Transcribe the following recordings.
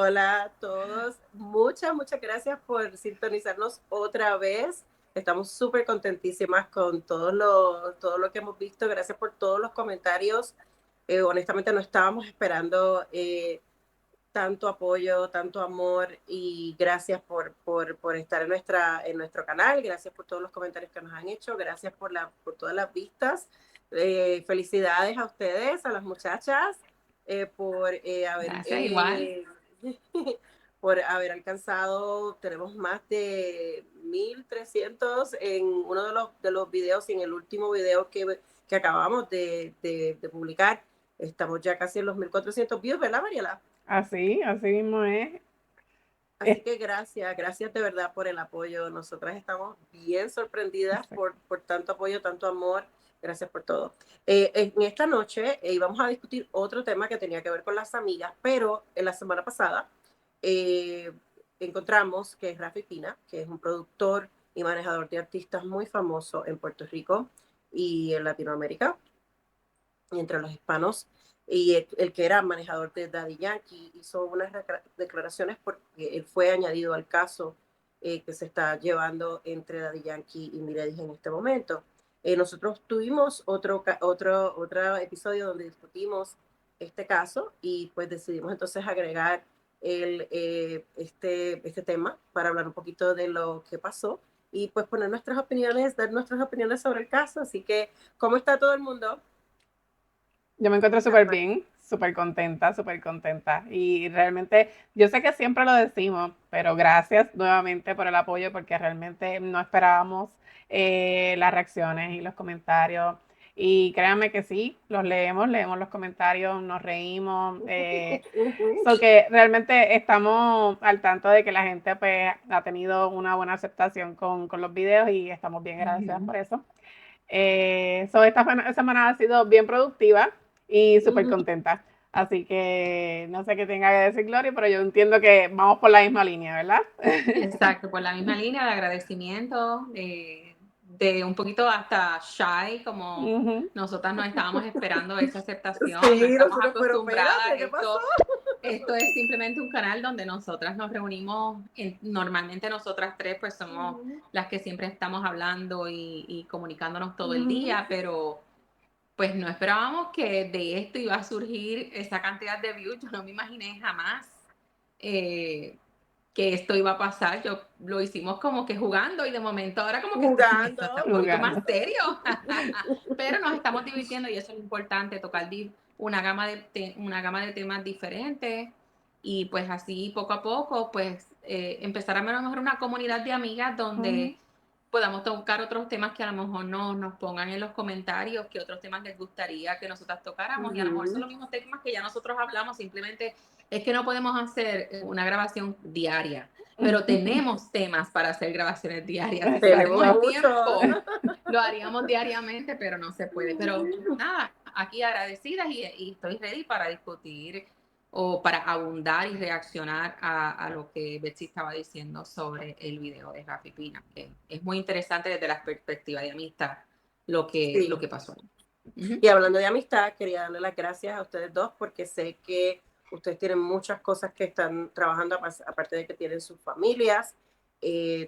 Hola a todos. Muchas gracias por sintonizarnos otra vez. Estamos súper contentísimas con todo lo que hemos visto. Gracias por todos los comentarios. Honestamente no estábamos esperando tanto apoyo, tanto amor y gracias por estar en nuestro canal. Gracias por todos los comentarios que nos han hecho. Gracias por todas las vistas. Felicidades a ustedes, a las muchachas, por haber Gracias, igual. por haber alcanzado, tenemos más de 1,300 en uno de los videos y en el último video que acabamos de publicar. Estamos ya casi en los 1,400 views, ¿verdad, Mariela? Así mismo es. Así que gracias de verdad por el apoyo. Nosotras estamos bien sorprendidas por tanto apoyo, tanto amor. Gracias por todo. En esta noche íbamos a discutir otro tema que tenía que ver con las amigas, pero en la semana pasada eh, encontramos que es Rafi Pina, que es un productor y manejador de artistas muy famoso en Puerto Rico y en Latinoamérica, y entre los hispanos, y el que era manejador de Daddy Yankee hizo unas declaraciones porque él fue añadido al caso que se está llevando entre Daddy Yankee y Miledis en este momento. Nosotros tuvimos otro episodio donde discutimos este caso y pues decidimos entonces agregar este tema para hablar un poquito de lo que pasó y pues poner dar nuestras opiniones sobre el caso. Así que, ¿cómo está todo el mundo? Yo me encuentro súper bien, súper contenta, súper contenta. Y realmente, yo sé que siempre lo decimos, pero gracias nuevamente por el apoyo porque realmente no esperábamos las reacciones y los comentarios. Y créanme que sí, leemos los comentarios, nos reímos. So que realmente estamos al tanto de que la gente pues, ha tenido una buena aceptación con los videos y estamos bien agradecidas por eso. Esta semana ha sido bien productiva y súper contenta. Así que no sé qué tenga que decir Gloria, pero yo entiendo que vamos por la misma línea, ¿verdad? Exacto, por la misma línea de agradecimiento, de un poquito hasta shy, como Ujú. nosotras no estábamos esperando esa aceptación, no Sí, estamos nosotros, pero acostumbradas. espérate, ¿qué pasó? Esto es simplemente un canal donde nosotras nos reunimos, normalmente nosotras tres pues somos las que siempre estamos hablando y comunicándonos todo el día, pero pues no esperábamos que de esto iba a surgir esa cantidad de views. Yo no me imaginé jamás que esto iba a pasar. Lo hicimos como que jugando y de momento ahora como que Jugando, esto está un poquito más Jugando. serio. Pero nos estamos divirtiendo y eso es importante, tocar una gama de temas diferentes y pues así poco a poco pues empezar a mejor una comunidad de amigas donde podamos tocar otros temas que a lo mejor nos pongan en los comentarios, que otros temas les gustaría que nosotras tocáramos, y a lo mejor son los mismos temas que ya nosotros hablamos, simplemente es que no podemos hacer una grabación diaria, pero tenemos temas para hacer grabaciones diarias. Si tenemos tuviésemos el mucho. tiempo, lo haríamos diariamente, pero no se puede. Pero nada, aquí agradecidas y estoy ready para discutir o para abundar y reaccionar a lo que Betsy estaba diciendo sobre el video de Rafi Pina, que es muy interesante desde la perspectiva de amistad lo Sí. que pasó. Y hablando de amistad, quería darle las gracias a ustedes dos porque sé que ustedes tienen muchas cosas que están trabajando, aparte de que tienen sus familias,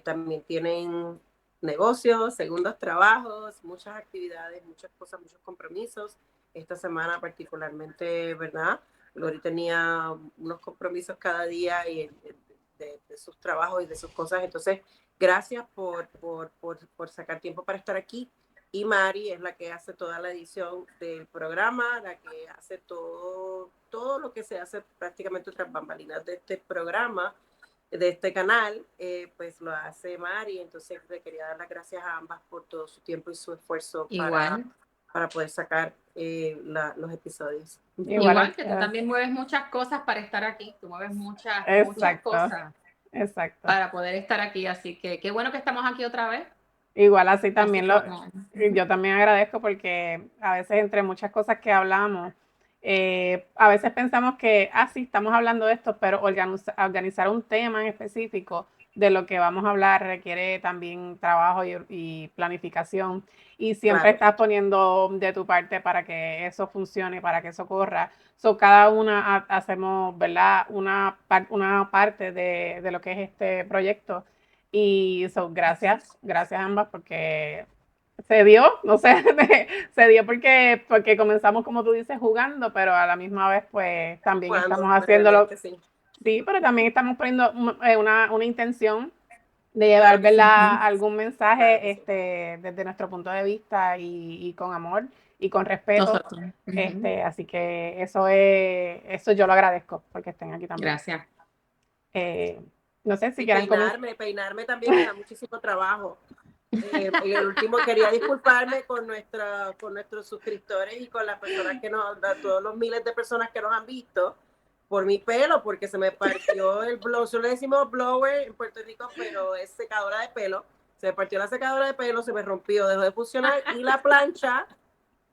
también tienen negocios, segundos trabajos, muchas actividades, muchas cosas, muchos compromisos. Esta semana particularmente, ¿verdad? Lori tenía unos compromisos cada día de sus trabajos y de sus cosas. Entonces, gracias por sacar tiempo para estar aquí. Y Mari es la que hace toda la edición del programa, la que hace todo lo que se hace prácticamente tras bambalinas de este programa, de este canal, pues lo hace Mari. Entonces le quería dar las gracias a ambas por todo su tiempo y su esfuerzo Igual, para poder sacar los episodios. igual que tú también mueves muchas cosas para estar aquí, tú mueves muchas Exacto, cosas exacto. para poder estar aquí, así que qué bueno que estamos aquí otra vez. Igual así Así también como, yo también agradezco porque a veces entre muchas cosas que hablamos, a veces pensamos que, sí, estamos hablando de esto, pero organizar un tema en específico de lo que vamos a hablar requiere también trabajo y planificación. Y siempre Claro. estás poniendo de tu parte para que eso funcione, para que eso corra. So, cada una hacemos, ¿verdad? Una parte de lo que es este proyecto. Y gracias a ambas porque se dio, no sé, se dio porque comenzamos, como tú dices, jugando, pero a la misma vez, pues también estamos haciéndolo. Realmente sí. Sí, pero también estamos poniendo una intención de llevar, Claro que sí. ¿verdad? Algún mensaje Claro que sí. desde nuestro punto de vista y con amor y con respeto. Nosotros. Así que eso yo lo agradezco porque estén aquí también. Gracias. No sé si Y quieren comenzar. peinarme también me da muchísimo trabajo. En el último quería disculparme con nuestros suscriptores y con las personas todos los miles de personas que nos han visto por mi pelo, porque se me partió el blower. Solo le decimos blower en Puerto Rico, pero es secadora de pelo. Se me partió la secadora de pelo, se me rompió, dejó de funcionar, y la plancha,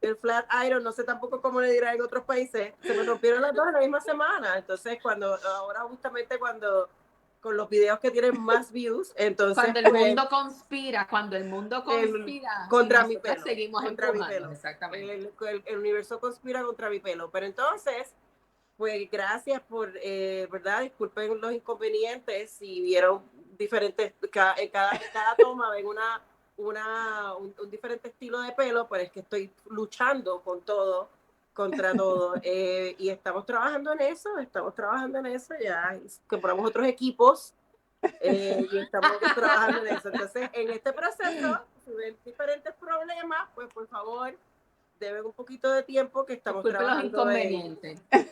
el flat iron, no sé tampoco cómo le dirá en otros países, se me rompieron las dos en la misma semana. Entonces, ahora justamente con los videos que tienen más views, entonces Cuando el mundo conspira, contra y mi nosotras pelo, seguimos contra mi empujando, pelo. exactamente. El universo conspira contra mi pelo. Pero entonces, pues gracias por, ¿verdad? Disculpen los inconvenientes. Si vieron diferentes, en cada toma ven un diferente estilo de pelo, pero es que estoy luchando contra todo. Y estamos trabajando en eso, ya compramos otros equipos. Y estamos trabajando en eso. Entonces, en este proceso, si ven diferentes problemas, pues por favor, deben un poquito de tiempo que estamos trabajando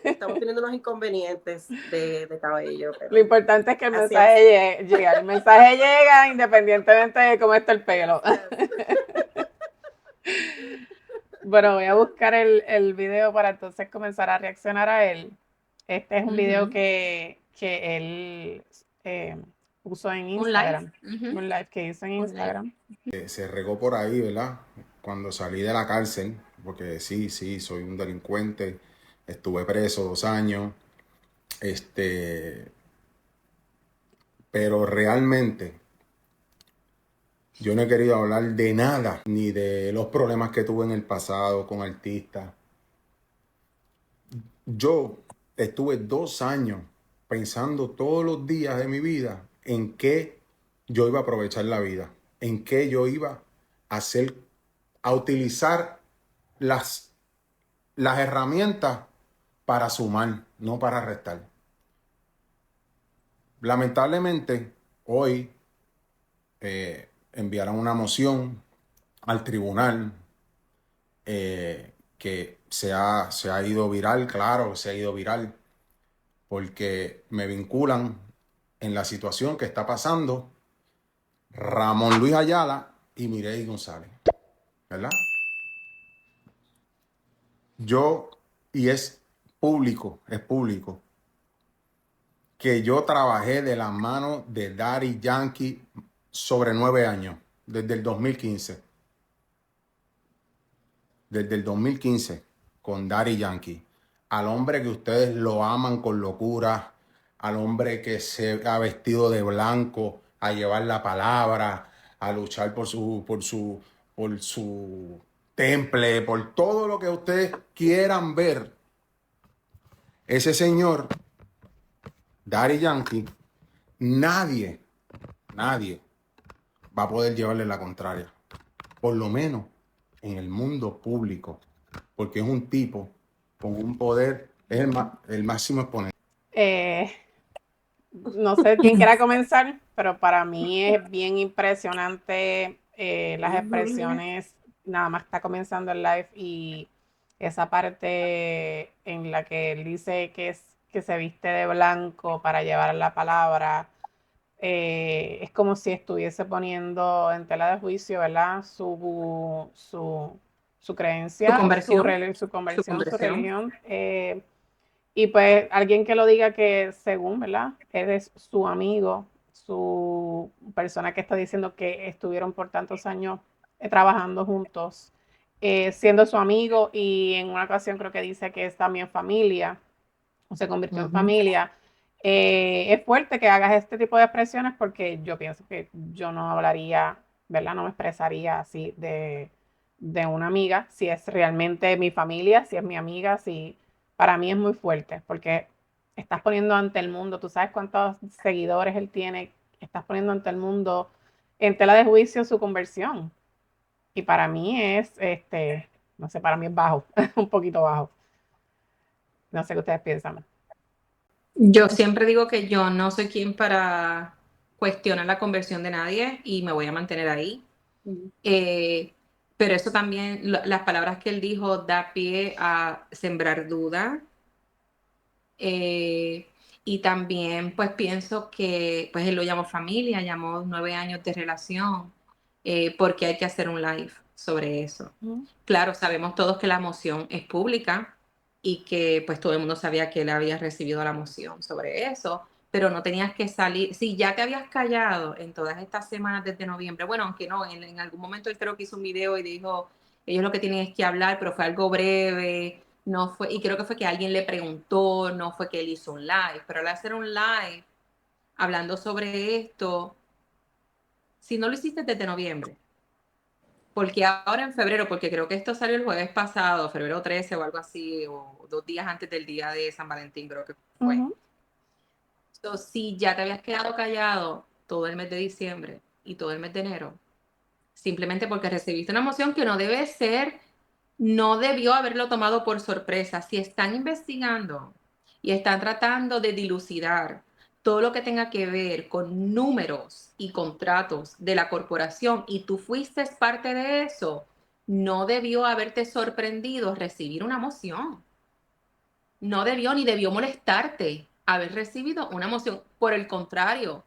estamos teniendo unos inconvenientes de cabello. Pero Lo importante es que el mensaje llega. El mensaje llega independientemente de cómo está el pelo. Bueno, voy a buscar el video para entonces comenzar a reaccionar a él. Este es un video que él puso en Instagram. Un live que hizo en Instagram. Se regó por ahí, ¿verdad? Cuando salí de la cárcel, porque sí, soy un delincuente, estuve preso 2 años, pero realmente yo no he querido hablar de nada, ni de los problemas que tuve en el pasado con artistas. Yo estuve 2 años pensando todos los días de mi vida en qué yo iba a aprovechar la vida, en qué yo iba a utilizar las herramientas para sumar, no para restar. Lamentablemente, hoy enviaron una moción al tribunal que se ha ido viral, claro, se ha ido viral, porque me vinculan en la situación que está pasando Ramón Luis Ayala y Mireille González, ¿verdad? Y es público, que yo trabajé de la mano de Daddy Yankee sobre 9 años, desde el 2015. Desde el 2015 con Daddy Yankee. Al hombre que ustedes lo aman con locura, al hombre que se ha vestido de blanco a llevar la palabra, a luchar por su temple, por todo lo que ustedes quieran ver. Ese señor, Daddy Yankee, nadie va a poder llevarle la contraria. Por lo menos en el mundo público. Porque es un tipo con un poder, es el máximo exponente. No sé quién quiera comenzar, pero para mí es bien impresionante las expresiones. Nada más está comenzando el live y esa parte en la que él dice que se viste de blanco para llevar la palabra, es como si estuviese poniendo en tela de juicio, ¿verdad? Su creencia, su conversión, su religión. Y pues alguien que lo diga que según, ¿verdad? Eres su amigo, su persona que está diciendo que estuvieron por tantos años trabajando juntos, siendo su amigo y en una ocasión creo que dice que es también familia, o se convirtió en familia. Es fuerte que hagas este tipo de expresiones porque yo pienso que yo no hablaría, ¿verdad? No me expresaría así de una amiga, si es realmente mi familia, si es mi amiga, si para mí es muy fuerte porque estás poniendo ante el mundo, tú sabes cuántos seguidores él tiene, estás poniendo ante el mundo en tela de juicio su conversión. Y para mí es, no sé, para mí es bajo, un poquito bajo. No sé qué ustedes piensan. Yo siempre digo que yo no soy quien para cuestionar la conversión de nadie y me voy a mantener ahí. Eh, pero eso también, las palabras que él dijo da pie a sembrar duda. Y también pues pienso que pues él lo llamó familia, llamó 9 años de relación, porque hay que hacer un live sobre eso. Claro, sabemos todos que la moción es pública y que pues todo el mundo sabía que él había recibido la moción sobre eso, pero no tenías que salir, si ya te habías callado en todas estas semanas desde noviembre, bueno, aunque no, en algún momento él creo que hizo un video y dijo, ellos lo que tienen es que hablar, pero fue algo breve, no fue, y creo que fue que alguien le preguntó, no fue que él hizo un live, pero al hacer un live hablando sobre esto, si no lo hiciste desde noviembre, porque ahora en febrero, porque creo que esto salió el jueves pasado, febrero 13 o algo así, o 2 días antes del día de San Valentín, creo que fue. Entonces, si ya te habías quedado callado todo el mes de diciembre y todo el mes de enero, simplemente porque recibiste una moción que no debe ser, no debió haberlo tomado por sorpresa. Si están investigando y están tratando de dilucidar todo lo que tenga que ver con números y contratos de la corporación y tú fuiste parte de eso, no debió haberte sorprendido recibir una moción. No debió ni debió molestarte haber recibido una moción. Por el contrario,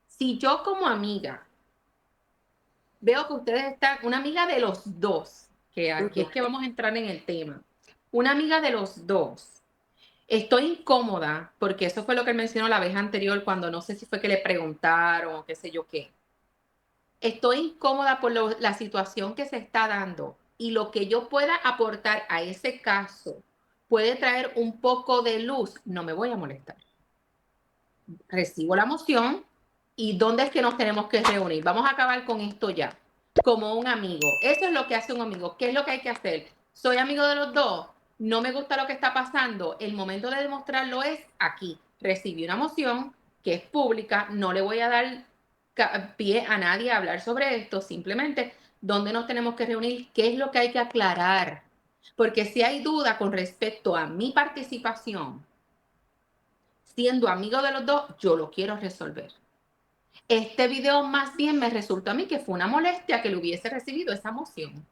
si yo como amiga veo que ustedes están, una amiga de los dos, que aquí es que vamos a entrar en el tema, una amiga de los dos, estoy incómoda, porque eso fue lo que él mencionó la vez anterior, cuando no sé si fue que le preguntaron o qué sé yo qué. Estoy incómoda por la situación que se está dando y lo que yo pueda aportar a ese caso puede traer un poco de luz, no me voy a molestar. Recibo la moción y ¿dónde es que nos tenemos que reunir? Vamos a acabar con esto ya, como un amigo. Eso es lo que hace un amigo. ¿Qué es lo que hay que hacer? Soy amigo de los dos, no me gusta lo que está pasando. El momento de demostrarlo es aquí. Recibí una moción que es pública, no le voy a dar pie a nadie a hablar sobre esto, simplemente dónde nos tenemos que reunir, qué es lo que hay que aclarar. Porque si hay duda con respecto a mi participación, siendo amigo de los dos, yo lo quiero resolver. Este video más bien me resultó a mí que fue una molestia que le hubiese recibido esa moción,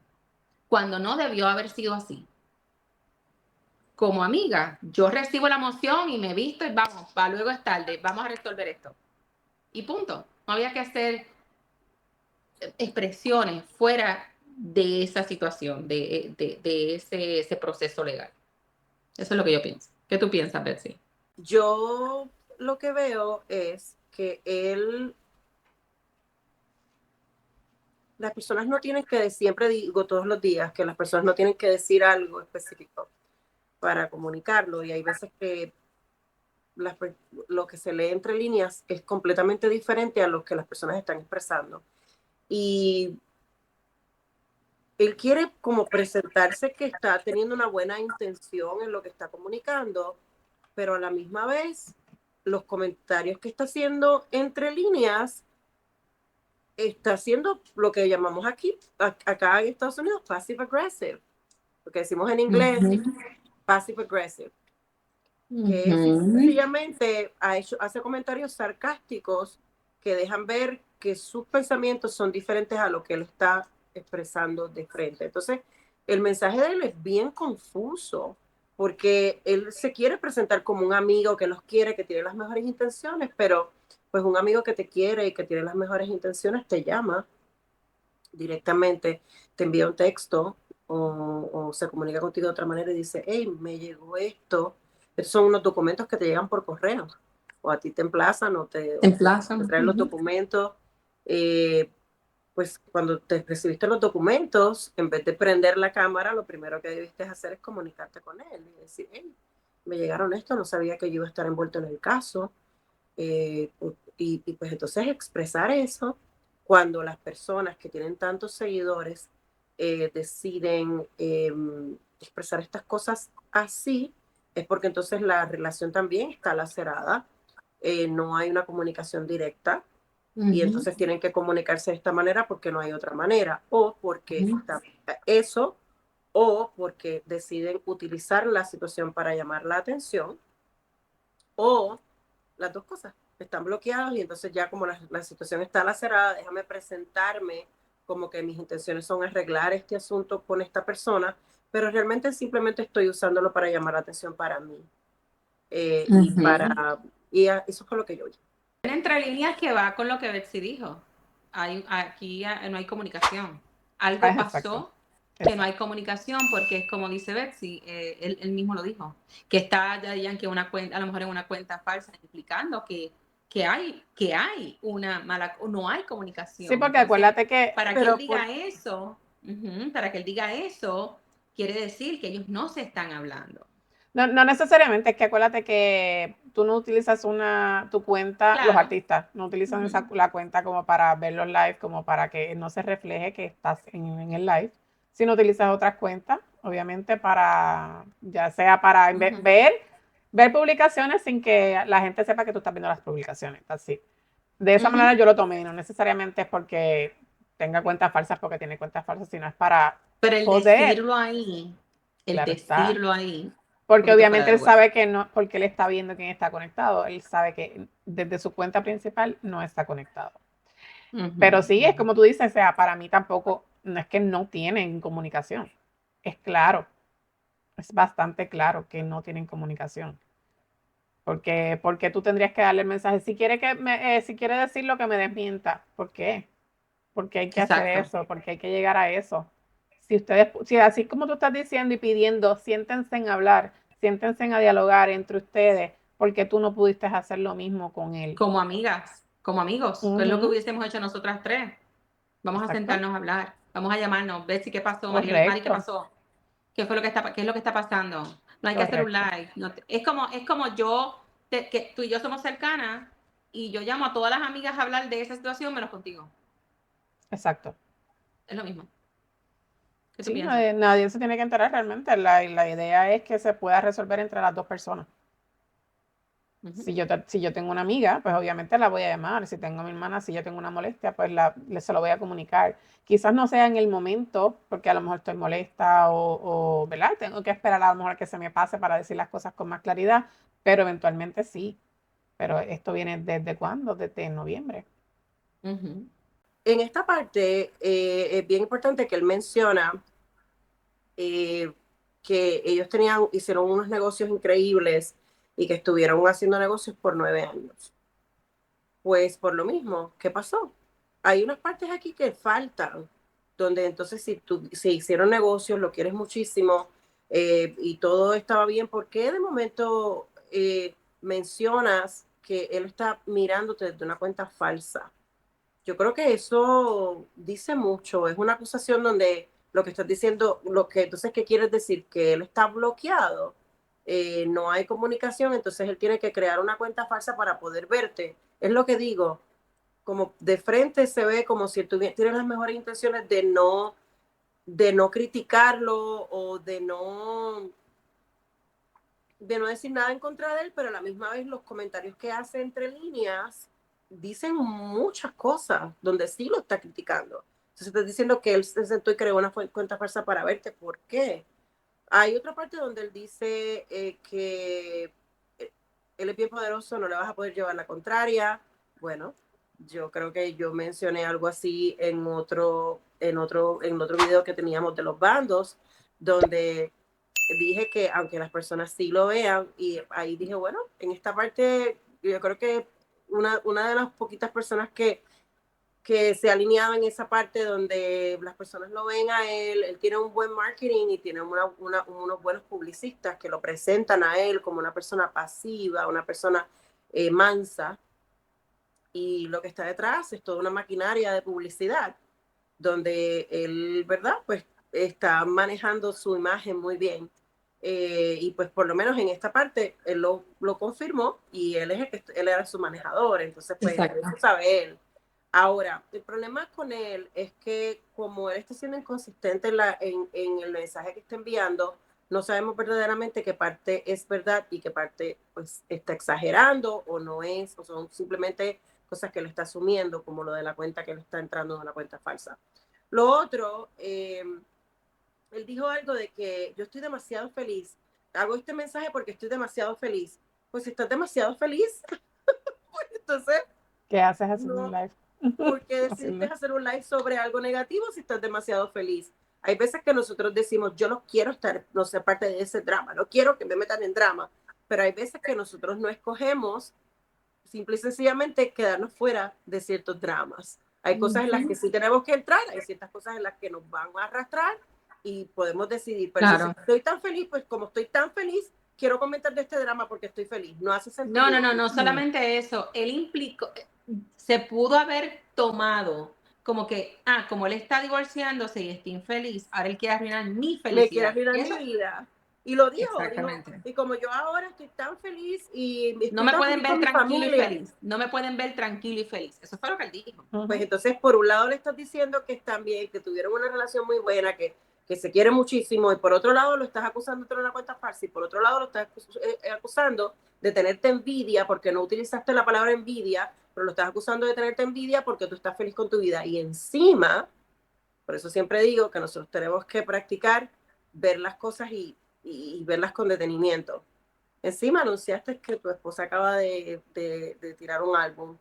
cuando no debió haber sido así. Como amiga, yo recibo la moción y me visto y vamos, para luego es tarde, vamos a resolver esto. Y punto. No había que hacer expresiones fuera de esa situación, de ese proceso legal. Eso es lo que yo pienso. ¿Qué tú piensas, Betsy? Yo lo que veo es que las personas no tienen que, siempre digo todos los días, que las personas no tienen que decir algo específico para comunicarlo y hay veces que lo que se lee entre líneas es completamente diferente a lo que las personas están expresando. Y él quiere como presentarse que está teniendo una buena intención en lo que está comunicando, pero a la misma vez los comentarios que está haciendo entre líneas está haciendo lo que llamamos aquí, acá en Estados Unidos, passive aggressive, lo que decimos en inglés, passive aggressive, que sencillamente hace comentarios sarcásticos que dejan ver que sus pensamientos son diferentes a lo que él está expresando de frente. Entonces, el mensaje de él es bien confuso, porque él se quiere presentar como un amigo que los quiere, que tiene las mejores intenciones, pero pues un amigo que te quiere y que tiene las mejores intenciones te llama directamente, te envía un texto o se comunica contigo de otra manera y dice, hey, me llegó esto. Estos son unos documentos que te llegan por correo, o a ti te emplazan o te traen los documentos. Pues cuando te recibiste los documentos, en vez de prender la cámara, lo primero que debiste hacer es comunicarte con él y decir, hey, me llegaron esto, no sabía que yo iba a estar envuelto en el caso. Y pues entonces expresar eso cuando las personas que tienen tantos seguidores deciden expresar estas cosas así, es porque entonces la relación también está lacerada, no hay una comunicación directa y entonces tienen que comunicarse de esta manera porque no hay otra manera, o porque está eso, o porque deciden utilizar la situación para llamar la atención, o las dos cosas están bloqueados y entonces ya como la situación está lacerada, déjame presentarme como que mis intenciones son arreglar este asunto con esta persona, pero realmente simplemente estoy usándolo para llamar la atención para mí. Eso fue lo que yo vi. Entre líneas que va con lo que Betsy dijo. Aquí no hay comunicación. Algo Exacto. pasó que no hay comunicación porque es como dice Betsy, él mismo lo dijo, que está ya dirían que una cuenta, a lo mejor en una cuenta falsa, implicando que hay una mala, no hay comunicación. Sí, porque Entonces, acuérdate que... para que él diga eso, para que él diga eso, quiere decir que ellos no se están hablando. No necesariamente, es que acuérdate que tú no utilizas tu cuenta, Claro. los artistas no utilizan la cuenta como para ver los live, como para que no se refleje que estás en el live, sino utilizas otras cuentas, obviamente para, ya sea para ver publicaciones sin que la gente sepa que tú estás viendo las publicaciones, así. De esa manera yo lo tomé, no necesariamente es porque tenga cuentas falsas, porque tiene cuentas falsas, sino es para Pero el joder. decirlo ahí, Claro está. decirlo ahí. Porque obviamente él sabe que no, porque él está viendo quién está conectado. Él sabe que desde su cuenta principal no está conectado. Pero sí, es como tú dices, o sea, para mí tampoco, no es que no tienen comunicación. Es claro, es bastante claro que no tienen comunicación. Porque tú tendrías que darle el mensaje. Si quiere si quiere decir lo que me desmienta, ¿por qué? Porque hay que hacer eso, porque hay que llegar a eso. Si así como tú estás diciendo y pidiendo, siéntense en hablar, siéntense a dialogar entre ustedes, porque tú no pudiste hacer lo mismo con él. Como amigas, como amigos, que es lo que hubiésemos hecho nosotras tres. Vamos a sentarnos a hablar, vamos a llamarnos, Betsy, ¿qué pasó? Mari, ¿qué pasó? ¿Qué es lo que está pasando? No hay que hacer un live. Es como que tú y yo somos cercanas y yo llamo a todas las amigas a hablar de esa situación menos contigo. Exacto. Es lo mismo. ¿Qué tú Sí, piensas? nadie se tiene que enterar realmente. La idea es que se pueda resolver entre las dos personas. Si yo tengo una amiga, pues obviamente la voy a llamar. Si tengo a mi hermana, si yo tengo una molestia, pues se lo voy a comunicar. Quizás no sea en el momento, porque a lo mejor estoy molesta o ¿verdad? Tengo que esperar a lo mejor que se me pase para decir las cosas con más claridad, pero eventualmente sí. Pero esto viene ¿desde cuándo? Desde noviembre. En esta parte es bien importante que él menciona que ellos hicieron unos negocios increíbles y que estuvieron haciendo negocios por 9 años. Pues por lo mismo, ¿qué pasó? Hay unas partes aquí que faltan, donde entonces si hicieron negocios, lo quieres muchísimo y todo estaba bien, ¿por qué de momento mencionas que él está mirándote desde una cuenta falsa? Yo creo que eso dice mucho, es una acusación donde lo que estás diciendo, entonces, ¿qué quieres decir? Que él está bloqueado, no hay comunicación, entonces él tiene que crear una cuenta falsa para poder verte. Es lo que digo, como de frente se ve como si tú tienes las mejores intenciones de no criticarlo o de no decir nada en contra de él, pero a la misma vez los comentarios que hace entre líneas dicen muchas cosas donde sí lo está criticando. Entonces está diciendo que él se sentó y creó una cuenta falsa para verte. ¿Por qué? Hay otra parte donde él dice que él es bien poderoso, no le vas a poder llevar la contraria. Bueno, yo creo que yo mencioné algo así en otro video que teníamos de los bandos, donde dije que aunque las personas sí lo vean, y ahí dije, bueno, en esta parte yo creo que una de las poquitas personas que se ha alineado en esa parte donde las personas lo ven a él tiene un buen marketing y tiene unos buenos publicistas que lo presentan a él como una persona pasiva, una persona mansa, y lo que está detrás es toda una maquinaria de publicidad donde él, ¿verdad? Pues está manejando su imagen muy bien. y pues por lo menos en esta parte él lo confirmó y él era su manejador, entonces pues Exacto. eso sabe él. Ahora, el problema con él es que como él está siendo inconsistente en el mensaje que está enviando, no sabemos verdaderamente qué parte es verdad y qué parte pues está exagerando o no es, o son simplemente cosas que él está asumiendo, como lo de la cuenta que él está entrando en una cuenta falsa. Lo otro, él dijo algo de que yo estoy demasiado feliz, hago este mensaje porque estoy demasiado feliz. Pues si estás demasiado feliz, pues entonces ¿Qué haces haciendo un no, live? ¿por qué decidiste hacer un live sobre algo negativo si estás demasiado feliz? Hay veces que nosotros decimos, yo no quiero estar, no sé, parte de ese drama, no quiero que me metan en drama, pero hay veces que nosotros no escogemos simple y sencillamente quedarnos fuera de ciertos dramas. Hay cosas en las que sí tenemos que entrar, hay ciertas cosas en las que nos van a arrastrar y podemos decidir. Pero Claro. si estoy tan feliz, pues como estoy tan feliz, quiero comentar de este drama porque estoy feliz. No hace sentido. No solamente eso. Él implicó, se pudo haber tomado como que, como él está divorciándose y está infeliz, ahora él quiere arruinar mi Me quiere felicidad. arruinar Eso, mi vida. Y lo dijo, exactamente. y como yo ahora estoy tan feliz y estoy No me tan pueden feliz ver con mi tranquilo y familia, feliz. No me pueden ver tranquilo y feliz. Eso fue lo que él dijo. pues entonces por un lado le estás diciendo que están bien, que tuvieron una relación muy buena, que se quieren muchísimo, y por otro lado lo estás acusando de tener una cuenta falsa, y por otro lado lo estás acusando de tenerte envidia, porque no utilizaste la palabra envidia, pero lo estás acusando de tenerte envidia porque tú estás feliz con tu vida. Y encima, por eso siempre digo que nosotros tenemos que practicar ver las cosas y verlas con detenimiento. Encima anunciaste que tu esposa acaba de tirar un álbum.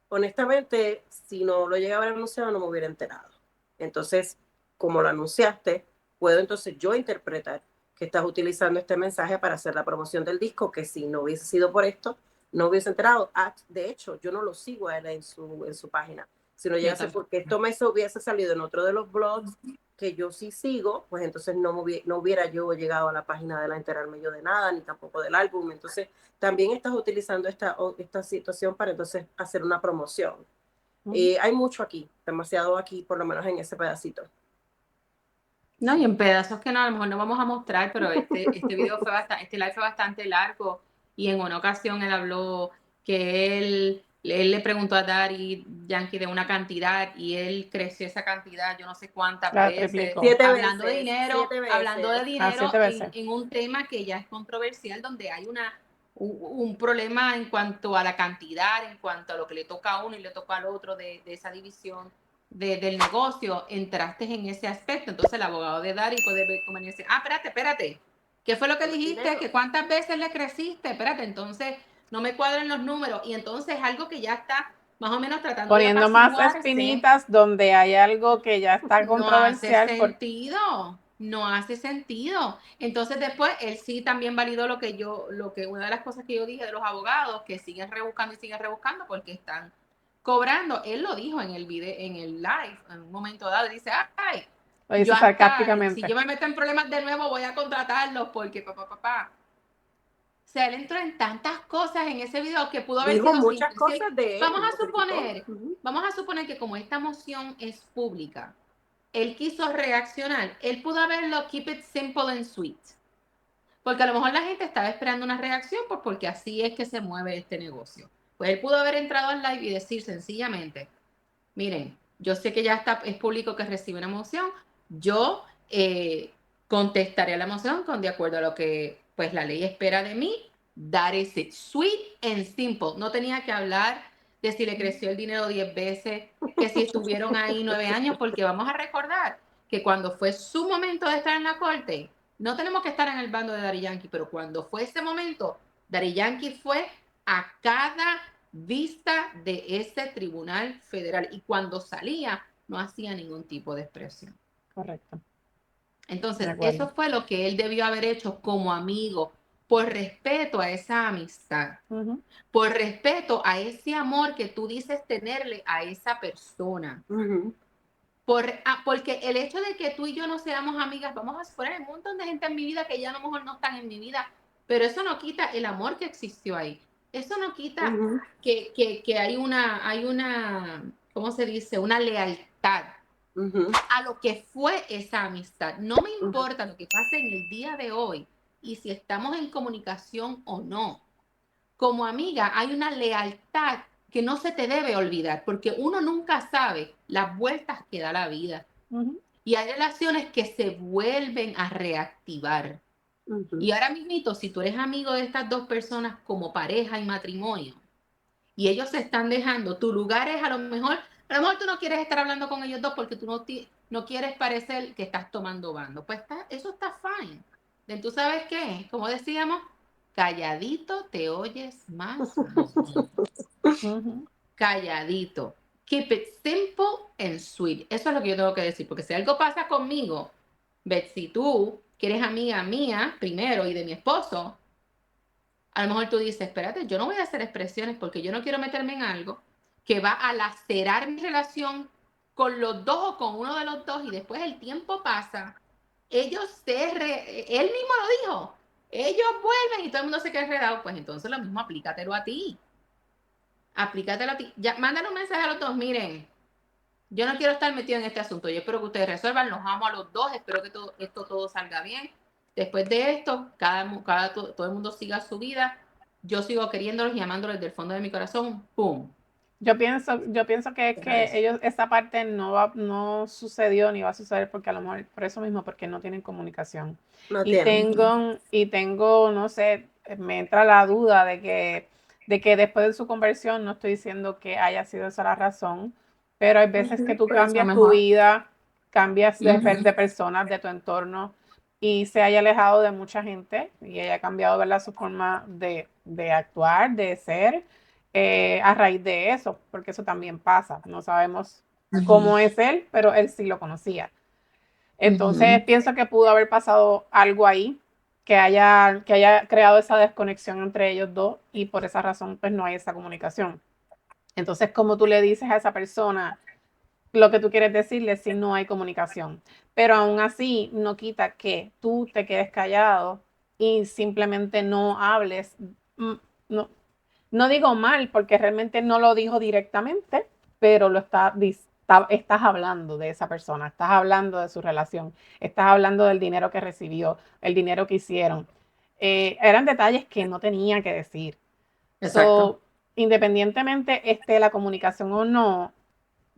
Honestamente, si no lo llegaba a haber anunciado, no me hubiera enterado. Entonces, como lo anunciaste, puedo entonces yo interpretar que estás utilizando este mensaje para hacer la promoción del disco, que si no hubiese sido por esto, no hubiese enterado. De hecho, yo no lo sigo a él en su página. Si no llegase porque esto me hubiese salido en otro de los blogs que yo sí sigo, pues entonces no hubiera yo llegado a la página de él a enterarme yo de nada, ni tampoco del álbum. Entonces, también estás utilizando esta situación para entonces hacer una promoción. Hay mucho aquí, demasiado aquí, por lo menos en ese pedacito. No, y en pedazos que no, a lo mejor no vamos a mostrar, pero este video fue bastante, este live fue bastante largo y en una ocasión él habló que él le preguntó a Daddy Yankee de una cantidad y él creció esa cantidad, yo no sé cuántas veces, 7 hablando veces, de dinero, 7 veces. hablando de dinero 7 veces. en un tema que ya es controversial, donde hay un problema en cuanto a la cantidad, en cuanto a lo que le toca a uno y le toca al otro de esa división del negocio, entraste en ese aspecto. Entonces el abogado de Dari puede ver como dice, espérate, ¿qué fue lo que dijiste? ¿Que cuántas veces le creciste? Espérate, entonces no me cuadran los números. Y entonces algo que ya está más o menos tratando poniendo de más espinitas donde hay algo que ya está controversial. No hace sentido. Entonces después él sí también validó una de las cosas que yo dije de los abogados, que siguen rebuscando porque están cobrando. Él lo dijo en el video, en el live, en un momento dado, dice, lo dice sarcásticamente. Si yo me meto en problemas de nuevo voy a contratarlos porque papá. O sea, él entró en tantas cosas en ese video que pudo haber Dijo sido muchas cosas de él. Vamos a suponer que como esta moción es pública, él quiso reaccionar, él pudo haberlo keep it simple and sweet. Porque a lo mejor la gente estaba esperando una reacción, pues porque así es que se mueve este negocio. Pues él pudo haber entrado al live y decir sencillamente, miren, yo sé que ya es público que recibe una moción, yo contestaré a la moción de acuerdo a lo que pues la ley espera de mí. That is it. Sweet and simple. No tenía que hablar de si le creció el dinero 10 veces, que si estuvieron ahí 9 años, porque vamos a recordar que cuando fue su momento de estar en la corte, no tenemos que estar en el bando de Daddy Yankee, pero cuando fue ese momento, Daddy Yankee fue a cada vista de ese tribunal federal y cuando salía no hacía ningún tipo de expresión. Correcto. Entonces, eso fue lo que él debió haber hecho como amigo, por respeto a esa amistad, por respeto a ese amor que tú dices tenerle a esa persona. Porque el hecho de que tú y yo no seamos amigas, vamos a suponer, un montón de gente en mi vida que ya a lo mejor no están en mi vida, pero eso no quita el amor que existió ahí. Eso no quita que hay una, ¿cómo se dice? Una lealtad Ujú. a lo que fue esa amistad. No me importa lo que pase en el día de hoy y si estamos en comunicación o no. Como amiga hay una lealtad que no se te debe olvidar, porque uno nunca sabe las vueltas que da la vida. Ujú. Y hay relaciones que se vuelven a reactivar. Ujú. Y ahora mismito, si tú eres amigo de estas dos personas como pareja y matrimonio, y ellos se están dejando, tu lugar es a lo mejor tú no quieres estar hablando con ellos dos porque tú no quieres parecer que estás tomando bando. Pues eso está fine. ¿Tú sabes qué? Como decíamos, calladito te oyes más bonito. Ujú. Calladito. Keep it simple and sweet. Eso es lo que yo tengo que decir, porque si algo pasa conmigo, Betsy, tú, que eres amiga mía primero y de mi esposo, a lo mejor tú dices, espérate, yo no voy a hacer expresiones porque yo no quiero meterme en algo que va a lacerar mi relación con los dos o con uno de los dos y después el tiempo pasa. Él mismo lo dijo, ellos vuelven y todo el mundo se queda enredado, pues entonces lo mismo aplícatelo a ti. Aplícatelo a ti. Ya, mándale un mensaje a los dos, miren, yo no quiero estar metido en este asunto, yo espero que ustedes resuelvan, los amo a los dos, espero que esto todo salga bien. Después de esto, todo el mundo siga su vida, yo sigo queriéndolos y amándolos desde el fondo de mi corazón, ¡pum! Yo pienso que es que ellos, esa parte no sucedió ni va a suceder porque a lo mejor, por eso mismo, porque no tienen comunicación. No Y tiene. tengo, no sé, me entra la duda de que después de su conversión, no estoy diciendo que haya sido esa la razón, pero hay veces que tú Pero eso cambias tu mejor. vida, cambias de Ujú. personas, de tu entorno, y se haya alejado de mucha gente y haya cambiado, ¿verdad?, su forma de actuar, de ser a raíz de eso, porque eso también pasa. No sabemos cómo es él, pero él sí lo conocía. Entonces pienso que pudo haber pasado algo ahí que haya creado esa desconexión entre ellos dos y por esa razón pues no hay esa comunicación. Entonces, como tú le dices a esa persona lo que tú quieres decirle si no hay comunicación? Pero aún así no quita que tú te quedes callado y simplemente no hables. No, no digo mal porque realmente no lo dijo directamente, pero estás hablando de esa persona, estás hablando de su relación, estás hablando del dinero que recibió, el dinero que hicieron. Eran detalles que no tenía que decir. Exacto. So, independientemente esté la comunicación o no,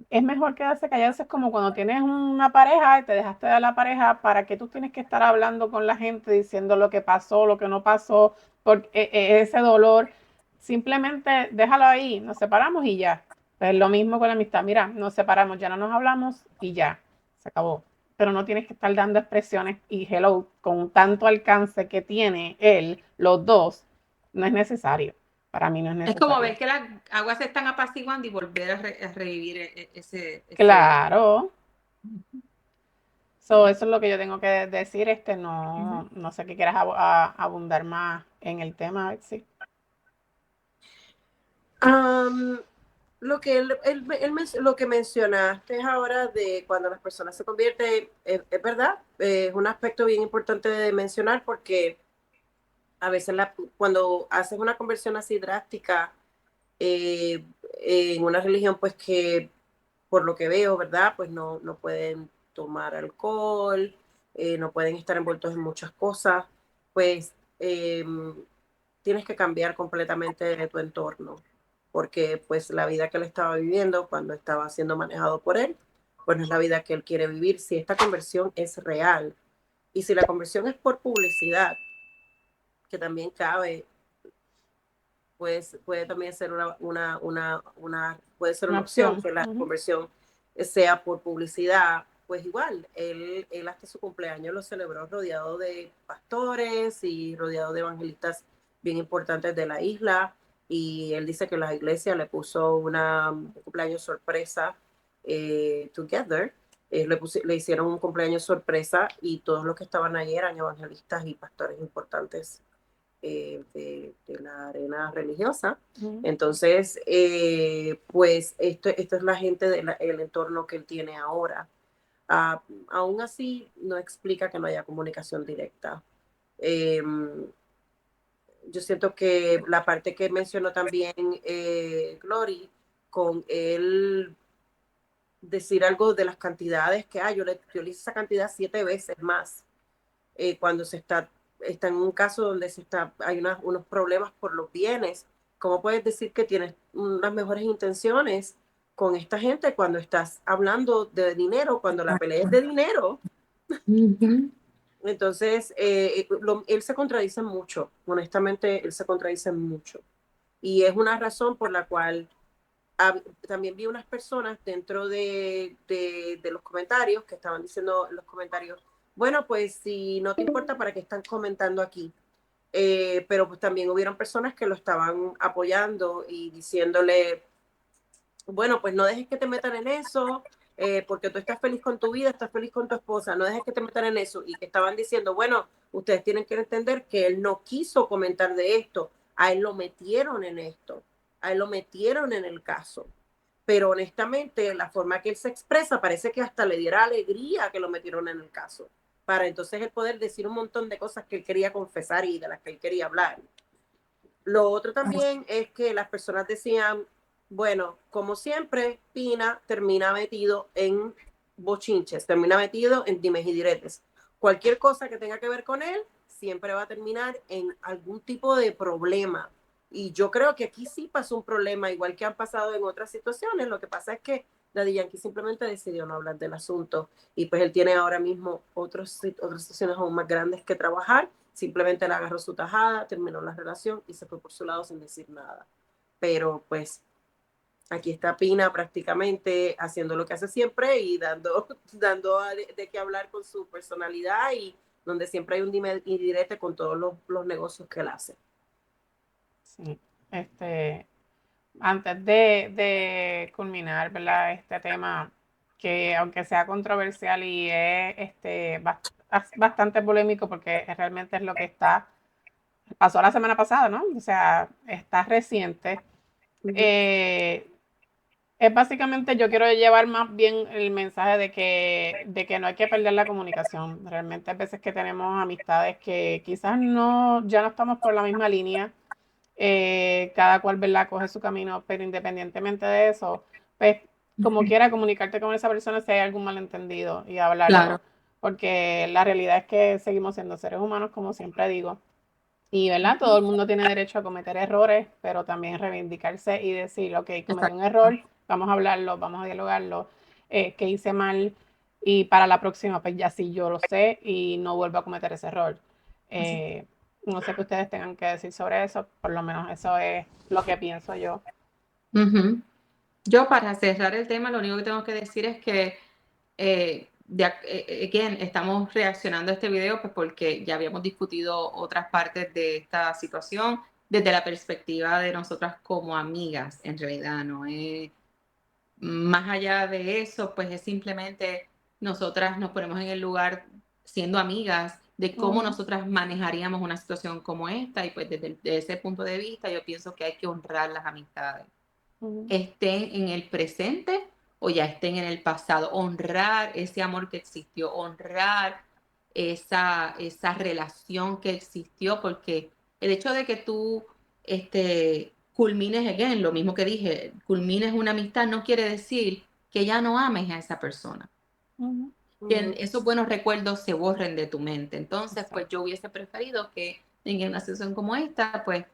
es mejor quedarse callado. Es como cuando tienes una pareja y te dejaste de la pareja, ¿para qué tú tienes que estar hablando con la gente diciendo lo que pasó, lo que no pasó, porque ese dolor? Simplemente déjalo ahí, nos separamos y ya. Pues lo mismo con la amistad, mira, nos separamos, ya no nos hablamos y ya, se acabó. Pero no tienes que estar dando expresiones y hello, con tanto alcance que tiene él, los dos, no es necesario. Para mí no es Es como necesario. ver que las aguas se están apaciguando y volver a revivir ese. Claro. So, eso es lo que yo tengo que decir. No sé qué quieras abundar más en el tema, sí. Lo que lo que mencionaste ahora de cuando las personas se convierten, es verdad, es un aspecto bien importante de mencionar porque a veces cuando haces una conversión así drástica eh, en una religión, pues que por lo que veo, ¿verdad? Pues no pueden tomar alcohol, no pueden estar envueltos en muchas cosas, pues tienes que cambiar completamente de tu entorno, porque pues la vida que él estaba viviendo cuando estaba siendo manejado por él, pues no es la vida que él quiere vivir. Si esta conversión es real y si la conversión es por publicidad, que también cabe, pues puede también ser puede ser Una una opción opción. que la Ujú. conversión sea por publicidad. Pues igual, él hasta su cumpleaños lo celebró rodeado de pastores y rodeado de evangelistas bien importantes de la isla. Y él dice que la iglesia le puso un cumpleaños sorpresa together. Le hicieron un cumpleaños sorpresa y todos los que estaban allí eran evangelistas y pastores importantes de la arena religiosa. Ujú. Entonces, pues esto es la gente del entorno que él tiene ahora. Aún así, no explica que no haya comunicación directa. Eh, yo siento que la parte que mencionó también Glory, con él decir algo de las cantidades que hay. Yo le hice esa cantidad 7 veces más. Cuando está en un caso donde hay unos problemas por los bienes, ¿cómo puedes decir que tienes unas mejores intenciones con esta gente cuando estás hablando de dinero, cuando la pelea es de dinero? Entonces, él se contradice mucho, honestamente, él se contradice mucho. Y es una razón por la cual también vi unas personas dentro de los comentarios que estaban diciendo en los comentarios, bueno, pues si no te importa, ¿para qué están comentando aquí? Pero pues también hubieron personas que lo estaban apoyando y diciéndole, bueno, pues no dejes que te metan en eso, porque tú estás feliz con tu vida, estás feliz con tu esposa, no dejes que te metan en eso. Y que estaban diciendo, bueno, ustedes tienen que entender que él no quiso comentar de esto, a él lo metieron en esto, a él lo metieron en el caso. Pero honestamente, la forma que él se expresa parece que hasta le diera alegría que lo metieron en el caso, para entonces él poder decir un montón de cosas que él quería confesar y de las que él quería hablar. Lo otro también es que las personas decían, bueno, como siempre, Pina termina metido en bochinches, termina metido en dimes y diretes. Cualquier cosa que tenga que ver con él siempre va a terminar en algún tipo de problema. Y yo creo que aquí sí pasó un problema, igual que han pasado en otras situaciones. Lo que pasa es que Daddy Yankee simplemente decidió no hablar del asunto y pues él tiene ahora mismo otras situaciones aún más grandes que trabajar. Simplemente le agarró su tajada, terminó la relación y se fue por su lado sin decir nada. Pero pues aquí está Pina prácticamente haciendo lo que hace siempre y dando de qué hablar con su personalidad y donde siempre hay un dime y direte con todos los negocios que él hace. Sí, antes de culminar, ¿verdad? Este tema, que aunque sea controversial y es bastante polémico porque realmente es lo que pasó la semana pasada, ¿no? O sea, está reciente. Es básicamente, yo quiero llevar más bien el mensaje de que no hay que perder la comunicación. Realmente hay veces que tenemos amistades que quizás ya no estamos por la misma línea, cada cual, ¿verdad?, coge su camino, pero independientemente de eso, pues como quiera comunicarte con esa persona si hay algún malentendido y hablarlo, Claro. porque la realidad es que seguimos siendo seres humanos, como siempre digo, y, ¿verdad?, todo el mundo tiene derecho a cometer errores, pero también reivindicarse y decir, ok, cometí un error, vamos a hablarlo, vamos a dialogarlo, que hice mal, y para la próxima, pues ya sí yo lo sé y no vuelvo a cometer ese error. No sé qué ustedes tengan que decir sobre eso, por lo menos eso es lo que pienso yo. Yo, para cerrar el tema, lo único que tengo que decir es que again, estamos reaccionando a este video pues porque ya habíamos discutido otras partes de esta situación desde la perspectiva de nosotras como amigas, en realidad, no es más allá de eso, pues es simplemente nosotras nos ponemos en el lugar siendo amigas de cómo nosotras manejaríamos una situación como esta, y pues desde ese punto de vista yo pienso que hay que honrar las amistades, estén en el presente o ya estén en el pasado, honrar ese amor que existió, honrar esa relación que existió, porque el hecho de que tú culmines, again, lo mismo que dije, culmines una amistad no quiere decir que ya no ames a esa persona. Que esos buenos recuerdos se borren de tu mente. Entonces, pues yo hubiese preferido que en una situación como esta, pues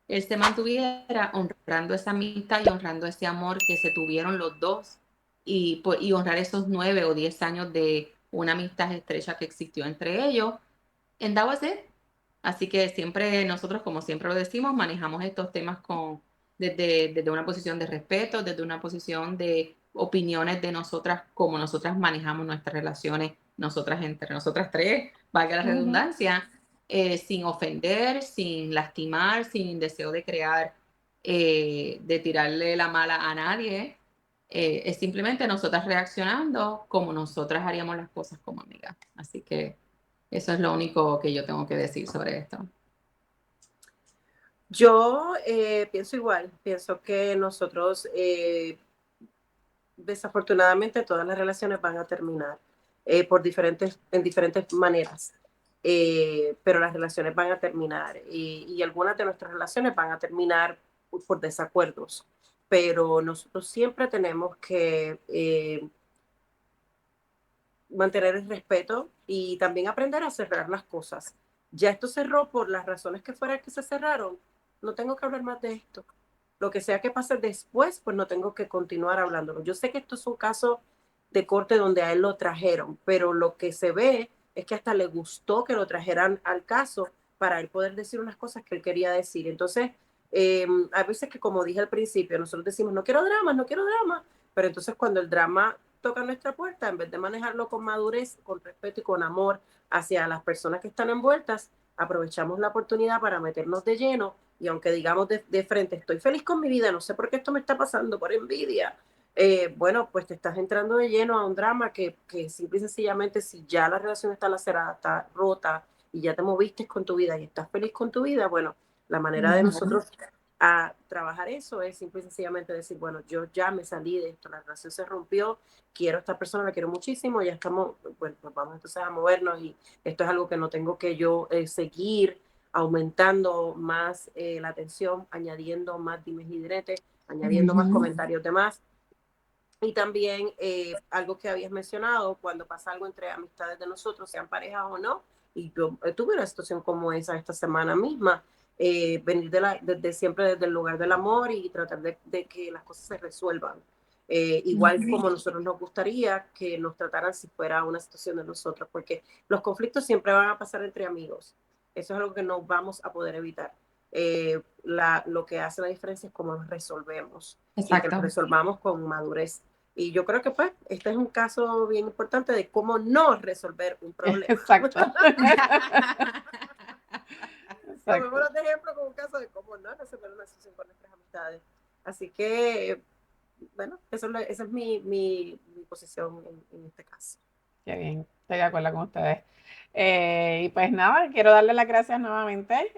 él se mantuviera honrando esa amistad y honrando ese amor que se tuvieron los dos, y honrar esos 9 o 10 años de una amistad estrecha que existió entre ellos. And that was it. Así que siempre nosotros, como siempre lo decimos, manejamos estos temas desde una posición de respeto, desde una posición de opiniones de nosotras, como nosotras manejamos nuestras relaciones, nosotras entre nosotras tres, valga la redundancia, sin ofender, sin lastimar, sin deseo de crear, de tirarle la mala a nadie. Es simplemente nosotras reaccionando como nosotras haríamos las cosas como amigas. Así que eso es lo único que yo tengo que decir sobre esto. Yo pienso igual, pienso que nosotros desafortunadamente todas las relaciones van a terminar en diferentes maneras, pero las relaciones van a terminar y algunas de nuestras relaciones van a terminar por desacuerdos. pero nosotros siempre tenemos que mantener el respeto y también aprender a cerrar las cosas. Ya esto cerró por las razones que fueran que se cerraron, no tengo que hablar más de esto. Lo que sea que pase después, pues no tengo que continuar hablándolo. Yo sé que esto es un caso de corte donde a él lo trajeron, pero lo que se ve es que hasta le gustó que lo trajeran al caso para él poder decir unas cosas que él quería decir. Entonces, a veces que como dije al principio, nosotros decimos, no quiero drama, pero entonces cuando el drama toca nuestra puerta, en vez de manejarlo con madurez, con respeto y con amor hacia las personas que están envueltas, aprovechamos la oportunidad para meternos de lleno y aunque digamos de frente, estoy feliz con mi vida, no sé por qué esto me está pasando, por envidia, bueno, pues te estás entrando de lleno a un drama que simple y sencillamente si ya la relación está lacerada, está rota y ya te moviste con tu vida y estás feliz con tu vida, bueno, la manera de nosotros a trabajar eso es simple y sencillamente decir, bueno, yo ya me salí de esto, la relación se rompió, quiero a esta persona, la quiero muchísimo, ya estamos, bueno, pues vamos entonces a movernos y esto es algo que no tengo que yo seguir aumentando más la tensión, añadiendo más dimes y diretes, añadiendo más comentarios de más. Y también algo que habías mencionado, cuando pasa algo entre amistades de nosotros, sean parejas o no, y yo tuve una situación como esa esta semana misma, venir desde siempre desde el lugar del amor y tratar de que las cosas se resuelvan. Igual como nosotros nos gustaría que nos trataran si fuera una situación de nosotros, porque los conflictos siempre van a pasar entre amigos. Eso es algo que no vamos a poder evitar. Lo que hace la diferencia es cómo nos resolvemos. Y que lo resolvamos con madurez. Y yo creo que pues este es un caso bien importante de cómo no resolver un problema. Exacto. Tomémoslo de ejemplo como un caso de cómo no resolver una situación con nuestras amistades. Así que, bueno, esa es mi posición en este caso. Qué bien, estoy de acuerdo con ustedes. Y pues nada, quiero darle las gracias nuevamente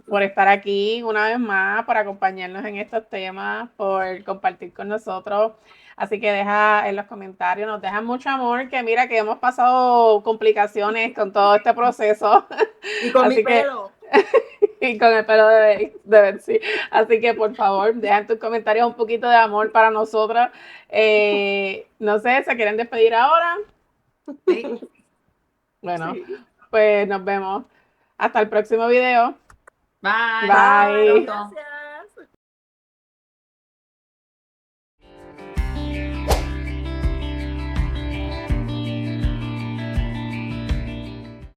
por estar aquí una vez más, por acompañarnos en estos temas, por compartir con nosotros. Así que deja en los comentarios, nos dejan mucho amor, que mira que hemos pasado complicaciones con todo este proceso. Y con Así mi que, pelo. y con el pelo de Betsy. Así que por favor, deja en tus comentarios un poquito de amor para nosotros. No sé, ¿se quieren despedir ahora? Sí. Bueno, Sí. pues nos vemos. Hasta el próximo video. Bye. Bye. Gracias.